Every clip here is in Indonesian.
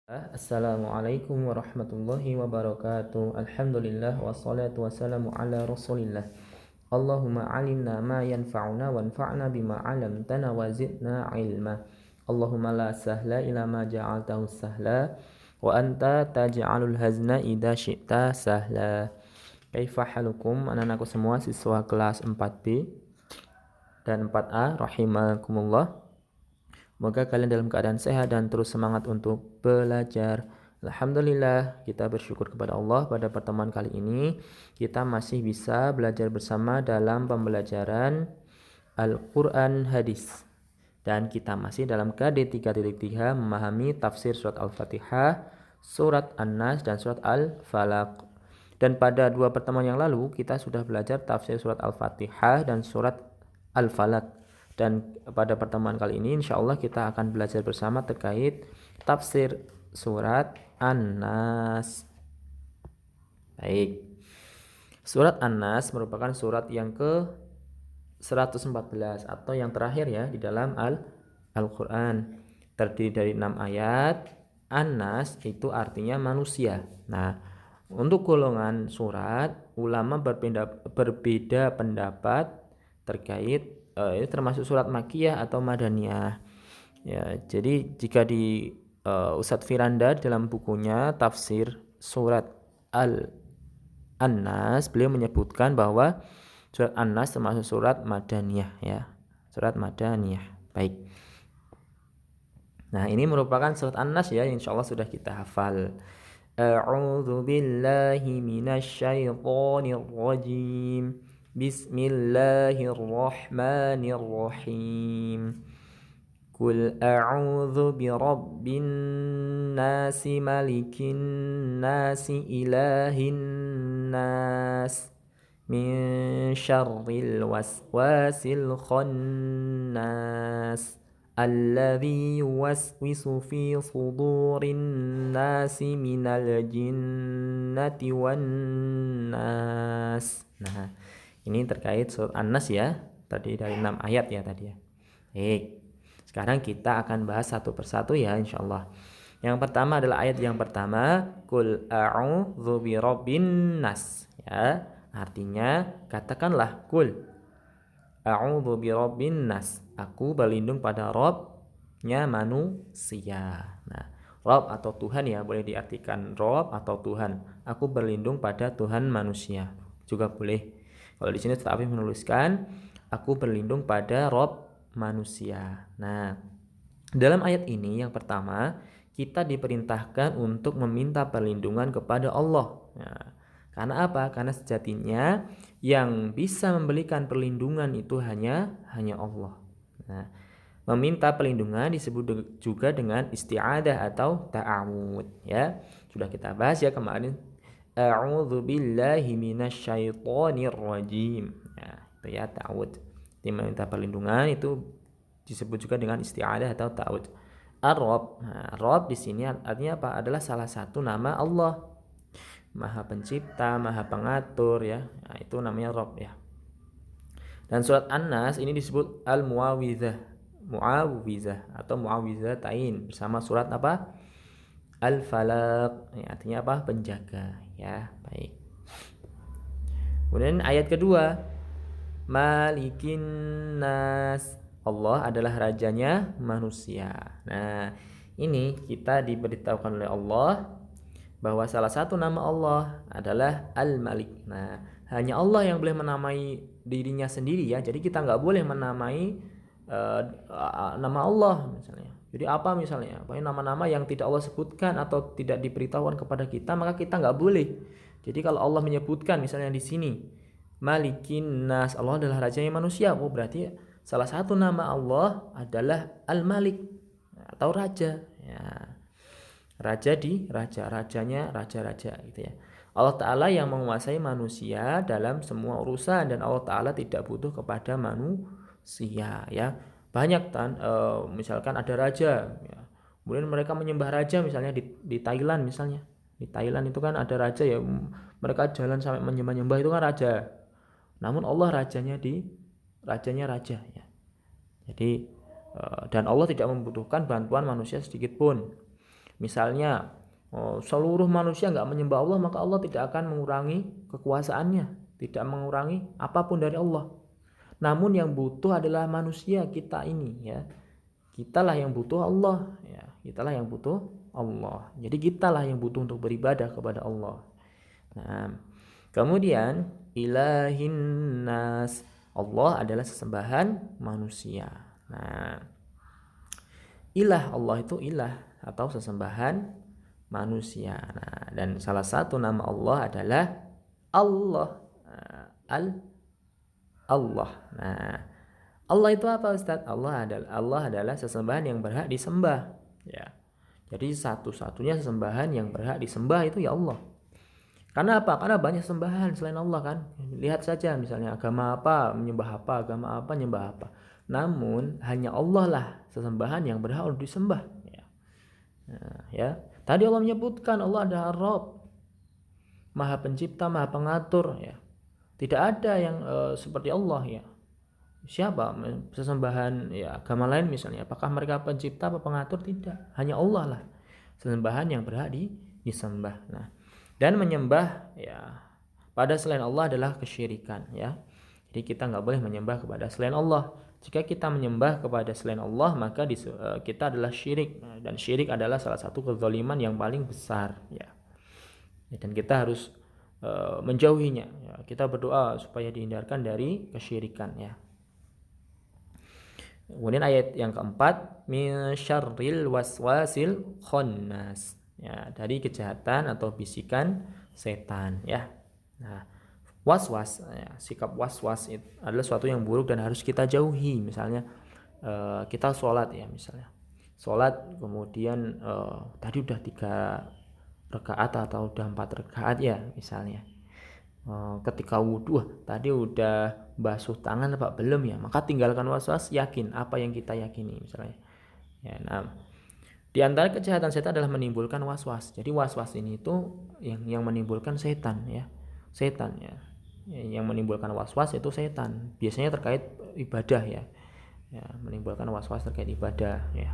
Assalamualaikum warahmatullahi wabarakatuh. Alhamdulillah wassalatu wassalamu ala Rasulillah. Allahumma alimna ma yanfa'una wanfa'na bima 'allamtana wa zidna ilma. Allahumma la sahla ila ma ja'altahu sahla wa anta taj'alul hazna idza syi'ta sahla. Kaifa halukum anak-anakku semua siswa kelas 4B dan 4A rahimakumullah. Semoga kalian dalam keadaan sehat dan terus semangat untuk belajar. Alhamdulillah, kita bersyukur kepada Allah pada pertemuan kali ini kita masih bisa belajar bersama dalam pembelajaran Al-Quran Hadis. Dan kita masih dalam KD 3.3 memahami tafsir surat Al-Fatihah, surat An-Nas, dan surat Al-Falaq. Dan pada dua pertemuan yang lalu kita sudah belajar tafsir surat Al-Fatihah dan surat Al-Falaq. Dan pada pertemuan kali ini insya Allah kita akan belajar bersama terkait tafsir surat An-Nas. Baik. Surat An-Nas merupakan surat yang ke 114 atau yang terakhir ya di dalam Al-Quran. Terdiri dari 6 ayat. An-Nas itu artinya manusia. Nah, untuk golongan surat, ulama berbeda pendapat terkait ini termasuk surat Makkiyah atau Madaniyah. Ya, jadi jika di Ustadz Firanda dalam bukunya tafsir surat An-Nas, beliau menyebutkan bahwa surat An-Nas termasuk surat Madaniyah ya. Surat Madaniyah. Baik. Nah, ini merupakan surat An-Nas ya, insyaallah sudah kita hafal. A'udzu billahi minasyaitonir rajim. Bismillahirrahmanirrahim. Qul a'udzu birabbin nasi malikin nasi ilahin nas min syarril waswasil khannas alladzi yuwaswisu fi sudurin nasi minal jinnati wan nas. Nah, ini terkait surat An-Nas ya, tadi dari 6 ayat ya tadi ya. Baik, sekarang kita akan bahas satu persatu ya insyaallah. Yang pertama adalah ayat yang pertama, Qul a'udzu birabbin nas ya. Artinya katakanlah Qul a'udzu birabbin nas. Aku berlindung pada Rabb-nya manusia. Nah, Rabb atau Tuhan ya, boleh diartikan Rabb atau Tuhan. Aku berlindung pada Tuhan manusia. Juga boleh. Kalau di sini Ustaz Afif menuliskan aku berlindung pada Rob manusia. Nah, dalam ayat ini yang pertama kita diperintahkan untuk meminta perlindungan kepada Allah. Nah, karena apa? Karena sejatinya yang bisa memberikan perlindungan itu hanya Allah. Nah, meminta perlindungan disebut juga dengan isti'adah atau ta'awud ya. Sudah kita bahas ya kemarin. A'udzu billahi minasyaitonir rajim. Nah, itu ya ta'awud. Meminta perlindungan itu disebut juga dengan isti'adah atau ta'awud. Ar-Rabb. Nah, Rabb di sini artinya apa? Adalah salah satu nama Allah. Maha Pencipta, Maha Pengatur ya. Nah, itu namanya Rabb ya. Dan surat An-Nas ini disebut Al-Muawwizah. Muawwizah atau Muawwizatain bersama surat apa? Al-Falaq. Ya, artinya apa? Penjaga ya. Baik. Kemudian ayat kedua, Malikin Nas. Allah adalah rajanya manusia. Nah, ini kita diberitahukan oleh Allah bahwa salah satu nama Allah adalah Al-Malik. Nah, hanya Allah yang boleh menamai dirinya sendiri ya. Jadi kita nggak boleh menamai nama Allah misalnya. Jadi apa misalnya? Nama-nama yang tidak Allah sebutkan atau tidak diberitahukan kepada kita, maka kita nggak boleh. Jadi kalau Allah menyebutkan misalnya di sini Malikin Nas, Allah adalah rajanya manusia. Oh, berarti salah satu nama Allah adalah Al-Malik atau raja. Ya. Raja di rajanya raja-raja gitu ya. Allah Ta'ala yang menguasai manusia dalam semua urusan dan Allah Ta'ala tidak butuh kepada manusia ya. Banyak misalkan ada raja ya. Kemudian mereka menyembah raja misalnya di Thailand misalnya. Di Thailand itu kan ada raja ya. Mereka jalan sampai menyembah-nyembah itu kan raja. Namun Allah rajanya raja ya. Jadi dan Allah tidak membutuhkan bantuan manusia sedikit pun. Misalnya seluruh manusia nggak menyembah Allah, maka Allah tidak akan mengurangi kekuasaannya, tidak mengurangi apapun dari Allah. Namun yang butuh adalah manusia kita ini, ya. Kitalah yang butuh Allah, ya. Kitalah yang butuh Allah. Jadi kitalah yang butuh untuk beribadah kepada Allah. Nah, kemudian ilahin nas, Allah adalah sesembahan manusia. Nah, ilah, Allah itu ilah atau sesembahan manusia. Nah, dan salah satu nama Allah adalah Allah. Allah. Nah, Allah itu apa, Ustaz? Allah adalah sesembahan yang berhak disembah, ya. Jadi satu-satunya sesembahan yang berhak disembah itu ya Allah. Karena apa? Karena banyak sembahan selain Allah kan. Lihat saja misalnya agama apa menyembah apa, agama apa menyembah apa. Namun hanya Allah lah sesembahan yang berhak untuk disembah. Ya. Nah, ya. Tadi Allah menyebutkan Allah adalah Rabb, Maha Pencipta, Maha Pengatur. Ya. Tidak ada yang seperti Allah ya. Siapa sesembahan ya agama lain misalnya? Apakah mereka pencipta atau pengatur? Tidak. Hanya Allah lah sesembahan yang berhak disembah. Nah, dan menyembah ya pada selain Allah adalah kesyirikan ya. Jadi kita nggak boleh menyembah kepada selain Allah. Jika kita menyembah kepada selain Allah, maka kita adalah syirik. Dan syirik adalah salah satu kezaliman yang paling besar ya. Dan kita harus menjauhinya ya. Kita berdoa supaya dihindarkan dari kesyirikan ya. Kemudian ayat yang keempat, min syarril waswasil khannas, ya, dari kejahatan atau bisikan setan ya. Nah, waswas ya, sikap waswas itu adalah sesuatu yang buruk dan harus kita jauhi. Misalnya kita sholat ya, misalnya sholat kemudian tadi udah 3 rakaat atau udah 4 rakaat ya misalnya. Ketika wudhu tadi udah basuh tangan apa belum ya, maka tinggalkan waswas, yakin apa yang kita yakini misalnya ya. Nah, di antara kejahatan setan adalah menimbulkan waswas. Jadi waswas ini itu yang menimbulkan setan ya, setan ya. Yang menimbulkan waswas itu setan, biasanya terkait ibadah ya, menimbulkan waswas terkait ibadah ya.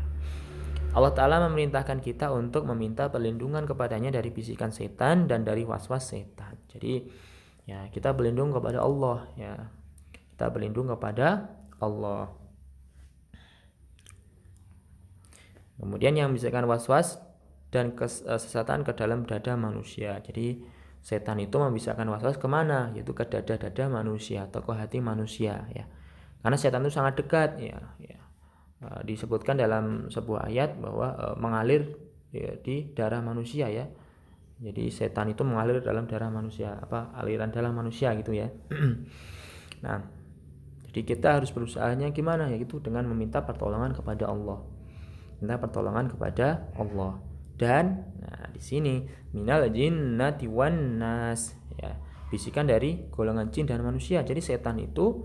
Allah Ta'ala memerintahkan kita untuk meminta perlindungan kepadanya dari bisikan setan dan dari waswas setan. Jadi ya kita berlindung kepada Allah ya. Kita berlindung kepada Allah. Kemudian yang membisikkan waswas dan kesesatan ke dalam dada manusia. Jadi setan itu membisikkan waswas kemana? Yaitu ke dada-dada manusia atau ke hati manusia ya. Karena setan itu sangat dekat ya. Disebutkan dalam sebuah ayat bahwa mengalir ya, di darah manusia ya. Jadi setan itu mengalir dalam darah manusia, aliran darah manusia gitu ya. Nah, jadi kita harus berusahanya gimana ya, itu dengan meminta pertolongan kepada Allah. Minta pertolongan kepada Allah. Dan nah di sini minal jinnati wan nas ya, bisikan dari golongan jin dan manusia. Jadi setan itu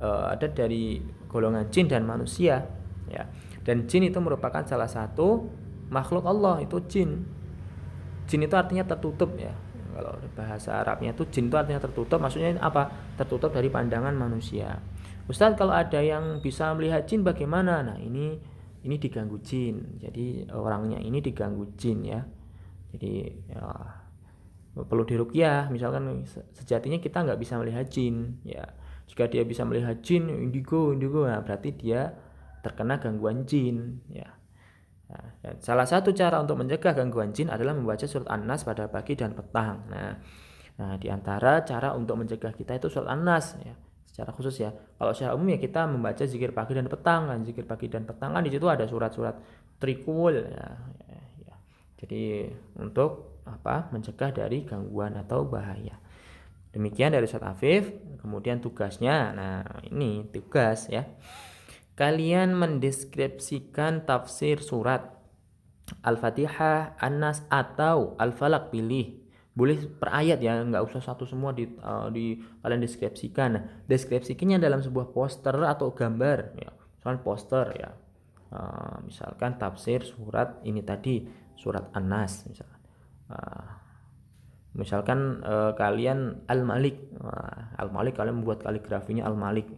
ada dari golongan jin dan manusia ya. Dan jin itu merupakan salah satu makhluk Allah, itu jin. Jin itu artinya tertutup ya. Kalau bahasa Arabnya itu jin itu artinya tertutup. Maksudnya apa? Tertutup dari pandangan manusia. Ustadz, kalau ada yang bisa melihat jin bagaimana? Nah, ini diganggu jin. Jadi orangnya ini diganggu jin ya. Jadi ya, perlu diruqyah. Misalkan sejatinya kita nggak bisa melihat jin ya. Jika dia bisa melihat jin indigo, nah berarti dia terkena gangguan jin ya. Nah, salah satu cara untuk mencegah gangguan jin adalah membaca surat An-Nas pada pagi dan petang. Nah, di antara cara untuk mencegah kita itu surat An-Nas ya, secara khusus ya. Kalau secara umum ya kita membaca zikir pagi dan petang kan. Zikir pagi dan petang kan di situ ada surat-surat trikul ya. Jadi untuk mencegah dari gangguan atau bahaya. Demikian dari Ustaz Afif. Kemudian tugasnya, nah ini tugas ya. Kalian mendeskripsikan tafsir surat Al-Fatihah, An-Nas atau Al-Falaq, pilih. Boleh per ayat ya, nggak usah satu semua di kalian deskripsikan. Nah, deskripsikannya dalam sebuah poster atau gambar ya. Misalkan poster ya. Misalkan tafsir surat ini tadi, surat An-Nas misalkan. Misalkan kalian Al-Malik. Al-Malik kalian membuat kaligrafinya Al-Malik.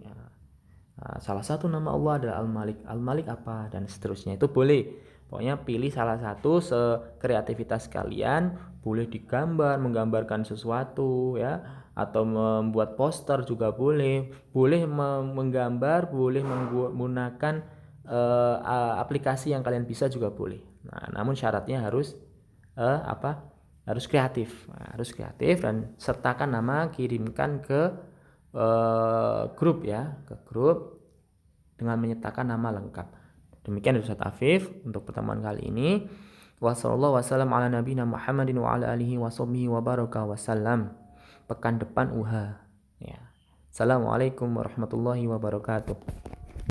Salah satu nama Allah adalah Al-Malik. Al-Malik apa? Dan seterusnya. Itu boleh. Pokoknya pilih salah satu sekreativitas kalian, boleh digambar, menggambarkan sesuatu ya, atau membuat poster juga boleh. Boleh menggambar, boleh menggunakan aplikasi yang kalian bisa juga boleh. Nah, namun syaratnya harus harus kreatif. Nah, harus kreatif dan sertakan nama, kirimkan ke grup ya, ke grup dengan menyertakan nama lengkap. Demikian dari Ustaz Afif untuk pertemuan kali ini. Wassallallahu wasallam ala nabiyina Muhammadin wa ala alihi washabbihi wa baraka wasallam. Pekan depan UHA ya. Assalamualaikum warahmatullahi wabarakatuh.